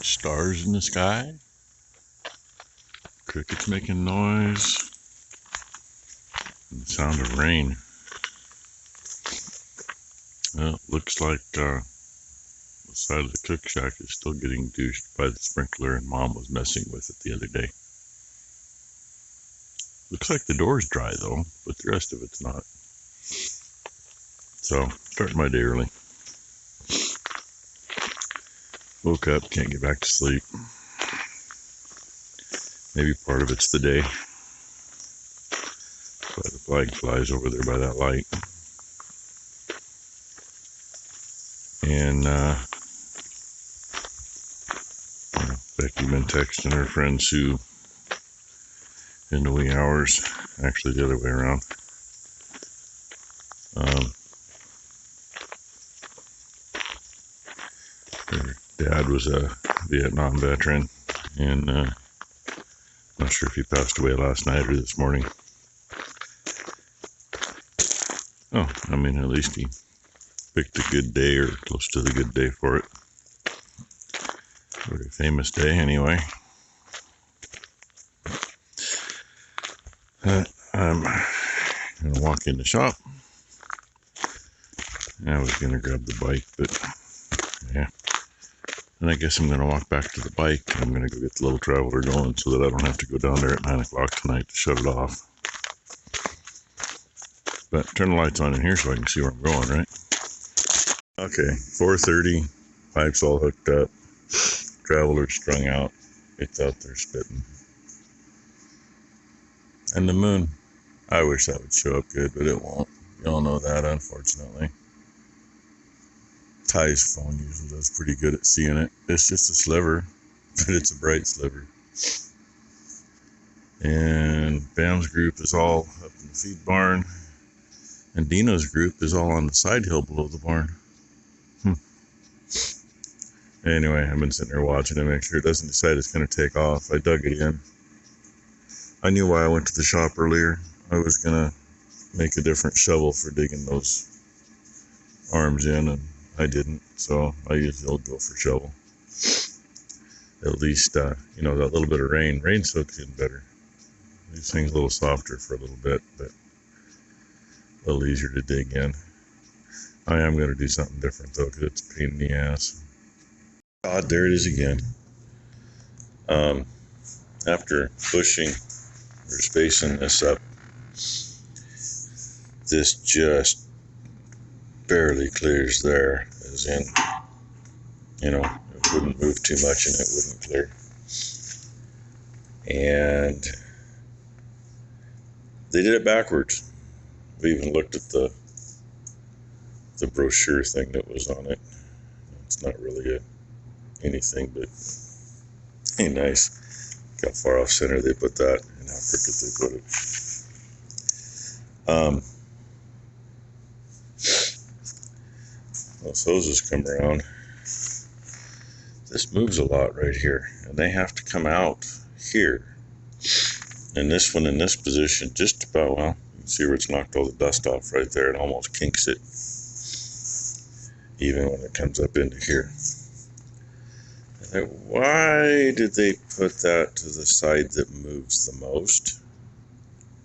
Stars in the sky. Crickets making noise. And the sound of rain. Well, looks like the side of the cook shack is still getting douched by the sprinkler and Mom was messing with it the other day. Looks like the door's dry though, but the rest of it's not. So, starting my day early. Woke up, can't get back to sleep. Maybe part of it's the day. But the flag flies over there by that light. And Becky been texting her friend Sue in the wee hours. Actually, the other way around. Her dad was a Vietnam veteran, and not sure if he passed away last night or this morning. Oh, I mean, at least he picked a good day or close to the good day for it. Very famous day, anyway. I'm gonna walk in the shop. I was gonna grab the bike, but yeah. And I guess I'm gonna walk back to the bike. I'm gonna go get the little traveler going so that I don't have to go down there at 9 o'clock tonight to shut it off. But turn the lights on in here so I can see where I'm going, right? Okay, 4:30, pipes all hooked up, traveler strung out, it's out there spitting. And the moon, I wish that would show up good, but it won't. You all know that, unfortunately. Ty's phone usually does pretty good at seeing it. It's just a sliver, but it's a bright sliver. And Bam's group is all up in the feed barn, and Dino's group is all on the side hill below the barn. Anyway, I've been sitting there watching to make sure it doesn't decide it's going to take off. I dug it in. I knew why I went to the shop earlier. I was going to make a different shovel for digging those arms in, and I didn't, so I usually go for shovel. At least, that little bit of rain soaks in better. These things a little softer for a little bit, but a little easier to dig in. I am going to do something different though, because it's a pain in the ass. God, there it is again. After pushing or spacing this up, this just barely clears there, as in, it wouldn't move too much and it wouldn't clear. And they did it backwards. We even looked at the brochure thing that was on it. It's not really anything, but hey, nice. Look how far off center they put that and how crooked they put it. Those hoses come around. This moves a lot right here, and they have to come out here. And this one in this position, just about, well, you can see where it's knocked all the dust off right there. It almost kinks it, even when it comes up into here. And why did they put that to the side that moves the most?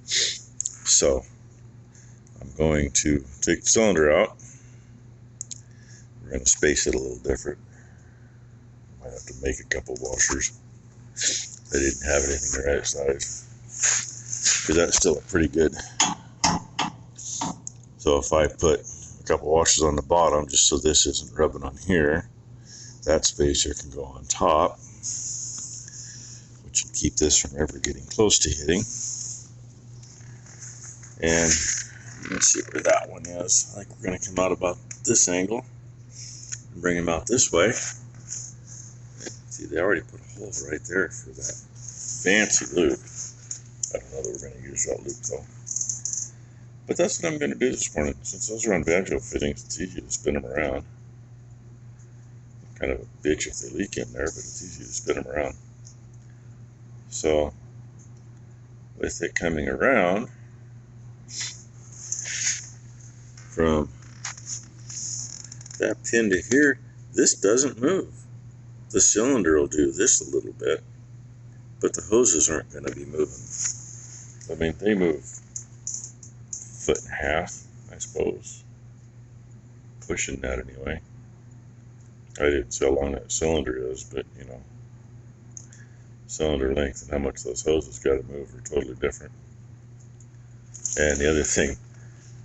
So, I'm going to take the cylinder out. We're going to space it a little different. Might have to make a couple washers. They didn't have anything the right size, because that's still a pretty good. So if I put a couple washers on the bottom, just so this isn't rubbing on here, that spacer can go on top, which will keep this from ever getting close to hitting. And let's see where that one is. I think we're going to come out about this angle and bring them out this way. See, they already put a hole right there for that fancy loop. I don't know that we're going to use that loop though. But that's what I'm going to do this morning. Since those are on banjo fittings, it's easy to spin them around. Kind of a bitch if they leak in there, but it's easy to spin them around. So, with it coming around from that pin to here, this doesn't move. The cylinder will do this a little bit, but the hoses aren't going to be moving. I mean, they move 1.5 feet, I suppose. Pushing that anyway. I didn't see how long that cylinder is, but you know, cylinder length and how much those hoses got to move are totally different. And the other thing,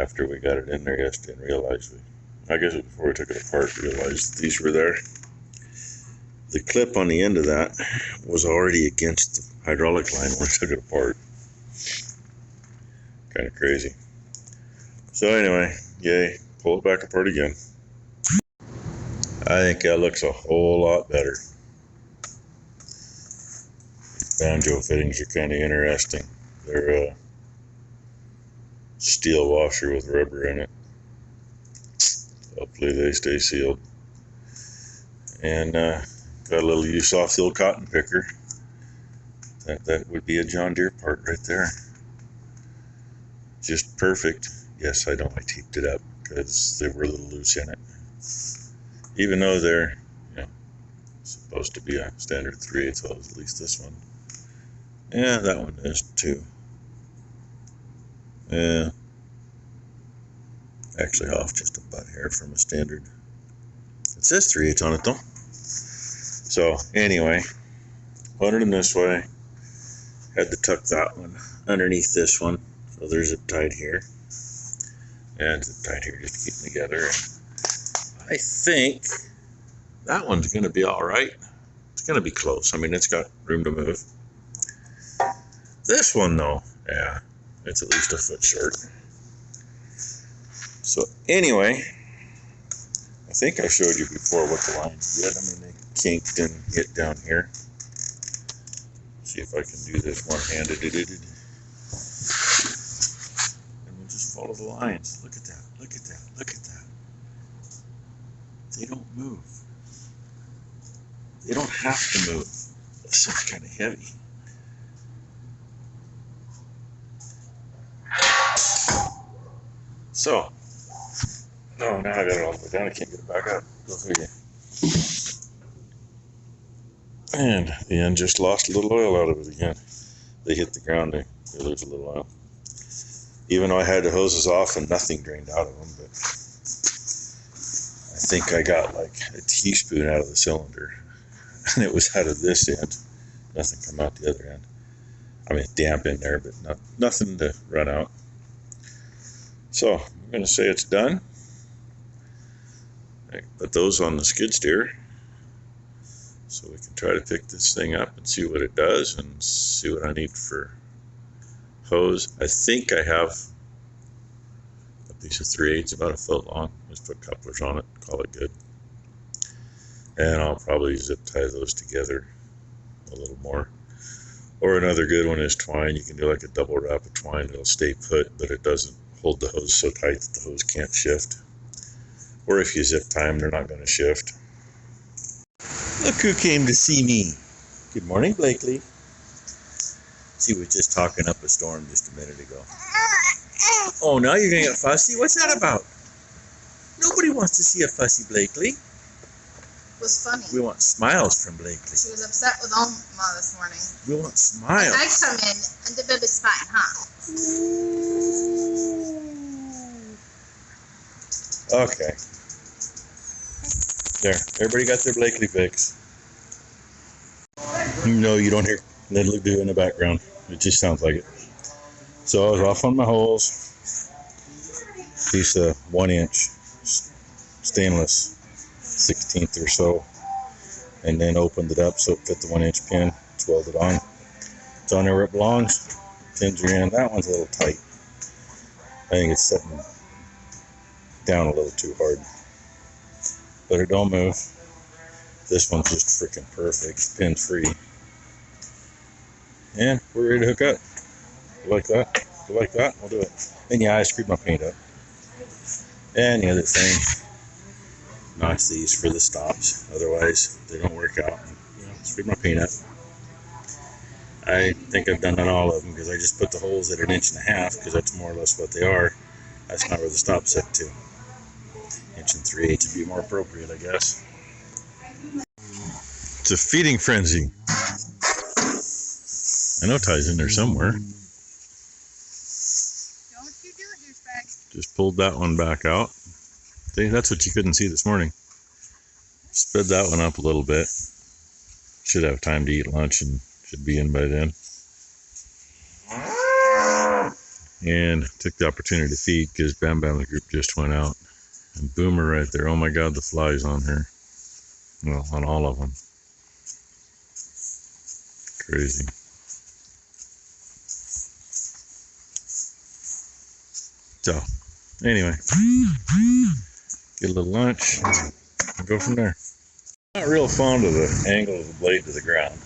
after we got it in there yesterday and realized, I guess before we took it apart, realized these were there. The clip on the end of that was already against the hydraulic line when I took it apart. Kind of crazy. So anyway, yay, pull it back apart again. I think that looks a whole lot better. Banjo fittings are kind of interesting. They're a steel washer with rubber in it. Hopefully they stay sealed. And got a little use off the old cotton picker. That would be a John Deere part right there. Just perfect. Yes, I know I taped it up because they were a little loose in it. Even though they're, you know, supposed to be a standard 3/8, so at least this one. Yeah, that one is too. Yeah. Actually off just a butt hair from a standard. It says 3/8 on it though. So anyway, put it in this way. Had to tuck that one underneath this one, so there's it tied here, and zip tied here just to keep them together. I think that one's going to be all right. It's going to be close. I mean, it's got room to move. This one though, yeah, it's at least a foot short. So anyway, I think I showed you before what the lines did. I mean, they kinked and hit down here. See if I can do this one-handed. And we'll just follow the lines. Look at that, look at that, look at that. They don't move. They don't have to move. This is kind of heavy. So, no, now I got it all the way down. I can't get it back up. Go figure. And the end just lost a little oil out of it again. They hit the ground, they lose a little oil. Even though I had the hoses off and nothing drained out of them, but I think I got like a teaspoon out of the cylinder. And it was out of this end. Nothing come out the other end. I mean, damp in there, but nothing to run out. So, I'm going to say it's done. I put those on the skid steer so we can try to pick this thing up and see what it does and see what I need for hose. I think I have a piece of 3/8, about a foot long. Just put couplers on it, call it good. And I'll probably zip tie those together a little more. Or another good one is twine. You can do like a double wrap of twine. It'll stay put, but it doesn't hold the hose so tight that the hose can't shift. Or if you zip tie them, they're not going to shift. Look who came to see me. Good morning, Blakely. She was just talking up a storm just a minute ago. Oh, now you're going to get fussy? What's that about? Nobody wants to see a fussy Blakely. It was funny. We want smiles from Blakely. She was upset with Oma this morning. We want smiles. I come in and the baby's fine, huh? Okay. There. Everybody got their Blakely fix. No, you don't hear Lidley do in the background. It just sounds like it. So I was off on my holes. Piece of 1-inch stainless, 16th or so. And then opened it up so it fit the 1-inch pin. It's welded on. It's on there where it belongs. Pins are in. That one's a little tight. I think it's setting down a little too hard. But it don't move. This one's just freaking perfect. Pin free. And we're ready to hook up. You like that? You like that? We'll do it. And yeah, I screwed my paint up. And the other thing, notch these for the stops. Otherwise, they don't work out. You know, screwed my paint up. I think I've done on all of them because I just put the holes at 1.5 inches because that's more or less what they are. That's not where the stop's set to. 1 3/8 would be more appropriate, I guess. It's a feeding frenzy. I know Ty's in there somewhere. Don't you do it, douchebag. Just pulled that one back out. See, that's what you couldn't see this morning. Sped that one up a little bit. Should have time to eat lunch and should be in by then. And took the opportunity to feed because Bam Bam's group just went out. And Boomer right there. Oh my God, the flies on her. Well, on all of them. Crazy. So, anyway, get a little lunch and go from there. Not real fond of the angle of the blade to the ground.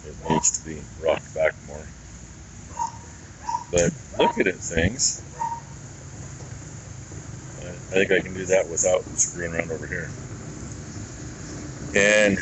It needs to be rocked back more. But looking at things, I think I can do that without screwing around over here. And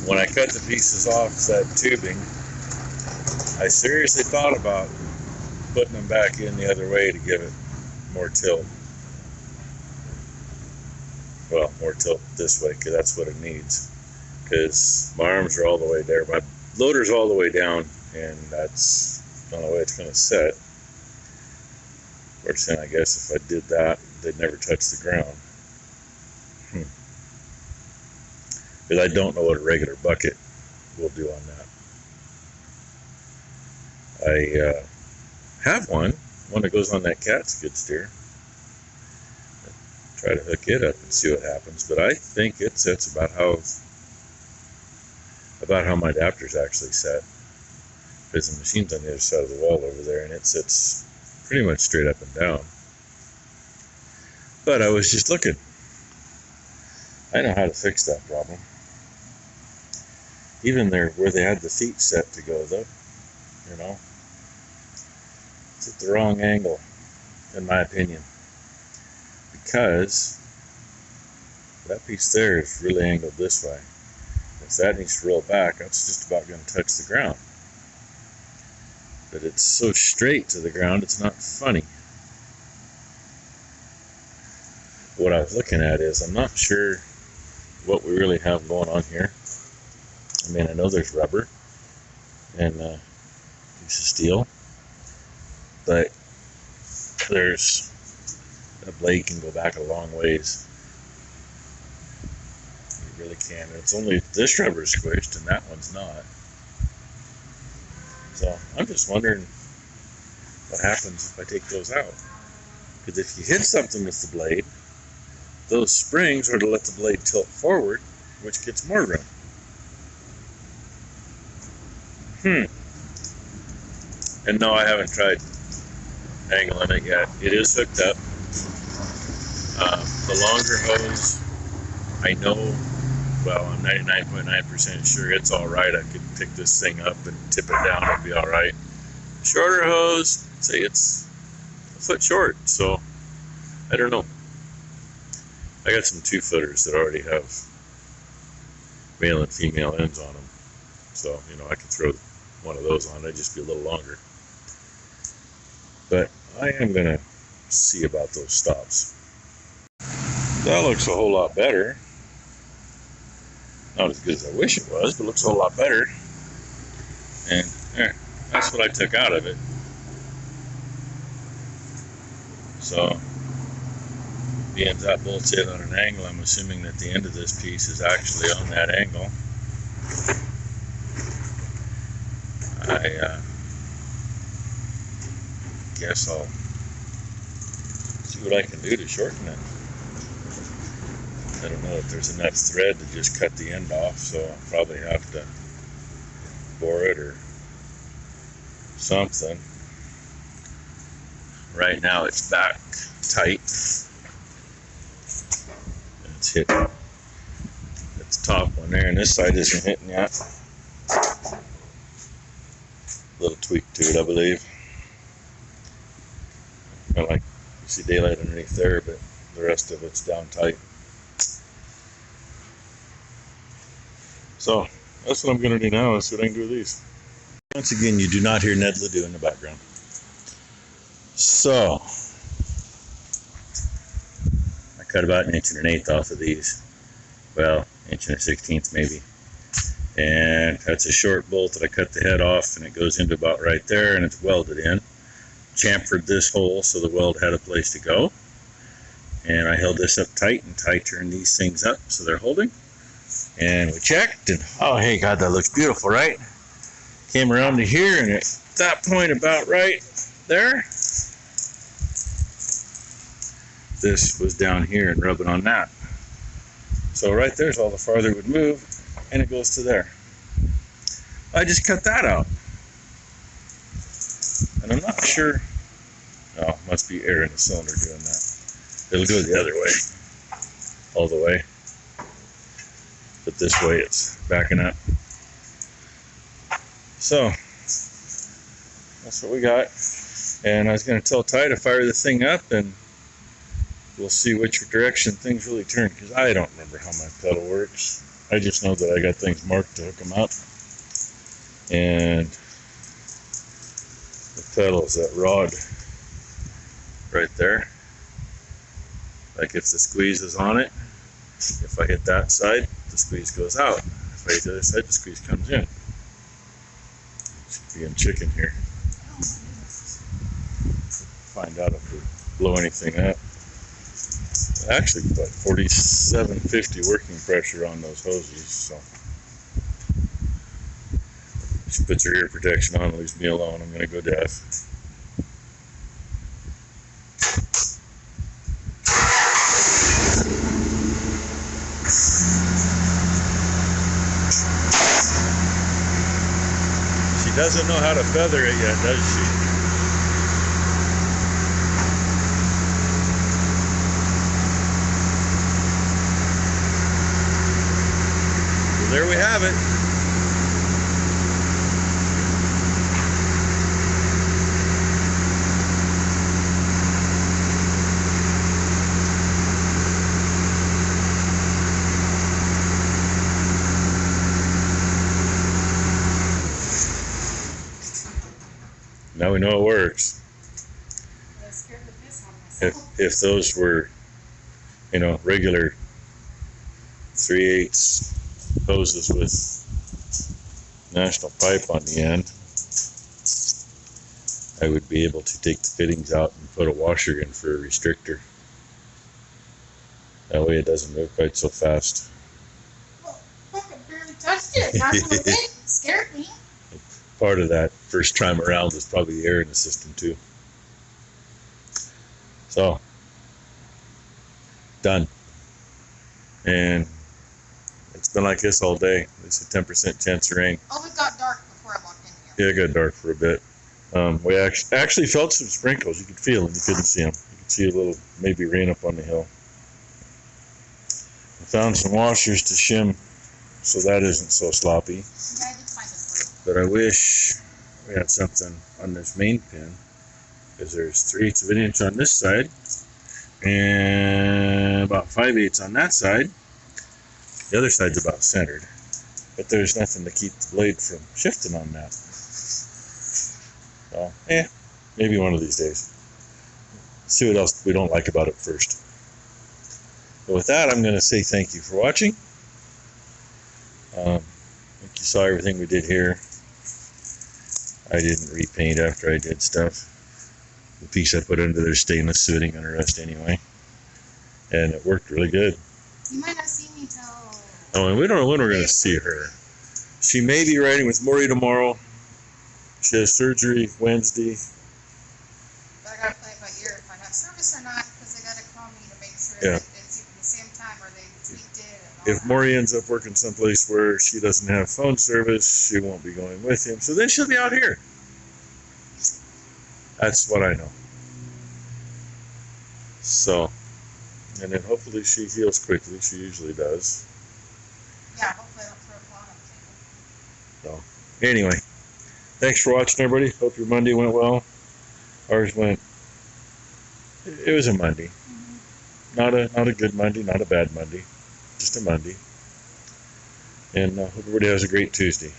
when I cut the pieces off that tubing, I seriously thought about putting them back in the other way to give it more tilt. Well, more tilt this way, because that's what it needs. Because my arms are all the way there. My loader's all the way down, and that's the only way it's going to set. Which then I guess if I did that, they'd never touch the ground. Because I don't know what a regular bucket will do on that. I have one that goes on that cat skid steer. Try to hook it up and see what happens, but I think it sets about how my adapter's actually set, because the machine's on the other side of the wall over there, and it sits pretty much straight up and down. But I was just looking. I know how to fix that problem. Even there where they had the feet set to go, though, you know, it's at the wrong angle, in my opinion. Because that piece there is really angled this way. If that needs to roll back, that's just about going to touch the ground. But it's so straight to the ground, it's not funny. What I was looking at is, I'm not sure what we really have going on here. I mean, I know there's rubber and a piece of steel, but there's a blade can go back a long ways. It really can. It's only this rubber is squished and that one's not. So I'm just wondering what happens if I take those out. Because if you hit something with the blade, those springs are to let the blade tilt forward, which gets more room. And no, I haven't tried angling it yet. It is hooked up. The longer hose, I know, well, I'm 99.9% sure it's alright. I could pick this thing up and tip it down, it'll be alright. Shorter hose, say it's a foot short, so I don't know. I got some 2-footers that already have male and female ends on them. So, you know, I can throw one of those on, it'd just be a little longer. But I am going to see about those stops. That looks a whole lot better. Not as good as I wish it was, but looks a whole lot better. And there, that's what I took out of it. So, being that bolts in on an angle, I'm assuming that the end of this piece is actually on that angle. I guess I'll see what I can do to shorten it. I don't know if there's enough thread to just cut the end off, so I'll probably have to bore it or something. Right now it's back tight. It's hitting. It's top one there, and this side isn't hitting yet. Little tweak to it, I believe. I like you see daylight underneath there, but the rest of it's down tight. So that's what I'm going to do now. Let's see what I can do with these. Once again, you do not hear Ned Ledoux in the background. So I cut about 1 1/8 inches off of these. Well, inch and a 1/16 maybe. And that's a short bolt that I cut the head off, and it goes into about right there, and it's welded in. Chamfered this hole so the weld had a place to go. And I held this up tight, and I turned these things up so they're holding. And we checked, and oh, hey, God, that looks beautiful, right? Came around to here, and at that point about right there, this was down here and rubbing on that. So right there's all the farther it would move, and it goes to there. I just cut that out. And I'm not sure, oh, must be air in the cylinder doing that. It'll go the other way, all the way. But this way it's backing up. So, that's what we got. And I was going to tell Ty to fire the thing up, and we'll see which direction things really turn, because I don't remember how my pedal works. I just know that I got things marked to hook them up. And the pedal is that rod right there. Like if the squeeze is on it, if I hit that side, the squeeze goes out. If I hit the other side, the squeeze comes in. It's being chicken here. Find out if we blow anything up. Actually, about 4750 working pressure on those hoses, so. She puts her ear protection on, leaves me alone, I'm gonna go deaf. She doesn't know how to feather it yet, does she? Well, there we have it. Now we know it works. If those were, you know, regular 3/8 hoses with national pipe on the end, I would be able to take the fittings out and put a washer in for a restrictor. That way it doesn't move quite so fast. Well, I barely touched it. That's what it scared me. Part of that first time around was probably the air in the system too. So, done. And it's been like this all day. It's a 10% chance of rain. Oh, it got dark before I walked in here. Yeah, it got dark for a bit. We actually felt some sprinkles. You could feel them. You couldn't see them. You could see a little, maybe rain up on the hill. I found some washers to shim so that isn't so sloppy. Yeah, I did find it for you. But I wish we had something on this main pin, because there's 3/8 of an inch on this side and about 5/8 on that side. The other side's about centered, but there's nothing to keep the blade from shifting on that. So, maybe one of these days. See what else we don't like about it first. But with that, I'm going to say thank you for watching. I think you saw everything we did here. I didn't repaint after I did stuff. The piece I put under there is stainless, sitting under rust anyway. And it worked really good. You might not see me till... Oh, and we don't know when we're going to see her. She may be riding with Maury tomorrow. She has surgery Wednesday. But I gotta play it by ear if I have service or not, because they gotta call me to make sure Yeah. that it's either the same time or they tweaked it and all If that. Maury ends up working someplace where she doesn't have phone service, she won't be going with him. So then she'll be out here. That's what I know. So, and then hopefully she heals quickly. She usually does. Yeah, hopefully I don't throw a clot on the table. So, anyway, thanks for watching, everybody. Hope your Monday went well. Ours went. It was a Monday. Not a good Monday, not a bad Monday. Just a Monday. And hope everybody has a great Tuesday.